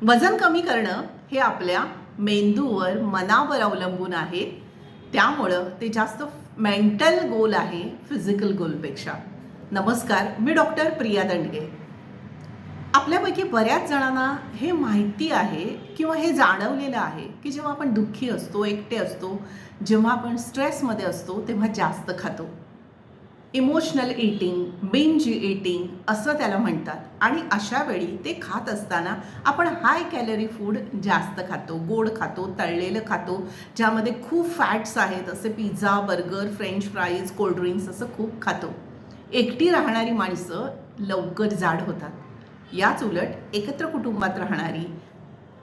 वजन कमी करणं हे आपल्या मेंदूवर, मनावर अवलंबून आहे. त्यामुळं ते जास्त मेंटल गोल आहे फिजिकल गोलपेक्षा. नमस्कार, मी डॉक्टर प्रिया दंडगे. आपल्यापैकी बऱ्याच जणांना हे माहिती आहे किंवा हे जाणवलेलं आहे की जेव्हा आपण दुःखी असतो, एकटे असतो, जेव्हा आपण स्ट्रेसमध्ये असतो तेव्हा जास्त खातो. इमोशनल ईटिंग, बिंज ईटिंग असं त्याला म्हणतात. आणि अशा वेळी ते खात असताना आपण हाय कॅलरी फूड जास्त खातो, गोड खातो, तळलेलं खातो, ज्यामध्ये खूप फॅट्स आहेत, असे pizza, burger, French fries, cold drinks असं खूप खातो. एकटी राहणारी माणसं लवकर जाड होतात. याच उलट एकत्र कुटुंबात राहणारी,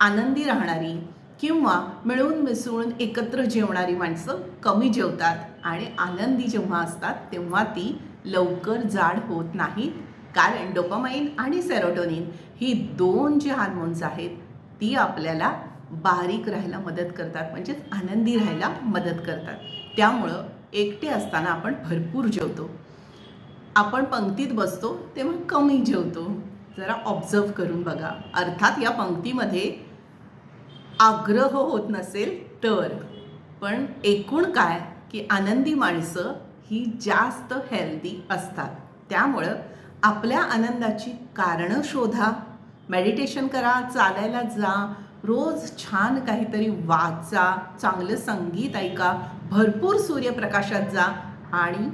आनंदी राहणारी किंवा मिळून मिसळून एकत्र जेवणारी माणसं कमी जेवतात आणि आनंदी जेव्हा असतात तेव्हा ती लवकर जाड होत नाहीत. कारण डोपामाइन आणि सेरोटोनिन ही दोन जी हार्मोन्स आहेत ती आपल्याला बारीक राहायला मदत करतात, म्हणजेच आनंदी राहायला मदत करतात. त्यामुळं एकटे असताना आपण भरपूर जेवतो. आपण पंक्तीत बसतो तेव्हा कमी जेवतो. जरा ऑब्झर्व करून बघा. अर्थात या पंक्तीमध्ये आग्रह होत नसेल तर. पण एकूण काय की आनंदी माणसं ही जास्त हेल्दी असतात. त्यामुळं आपल्या आनंदाची कारणं शोधा, मेडिटेशन करा, चालायला जा, रोज छान काहीतरी वाचा, चांगलं संगीत ऐका, भरपूर सूर्यप्रकाशात जा आणि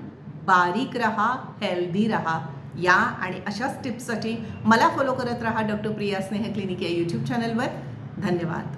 बारीक राहा, हेल्दी राहा. या आणि अशाच टिप्ससाठी मला फॉलो करत राहा डॉक्टर प्रिया स्नेह क्लिनिक या यूट्यूब चॅनलवर. धन्यवाद.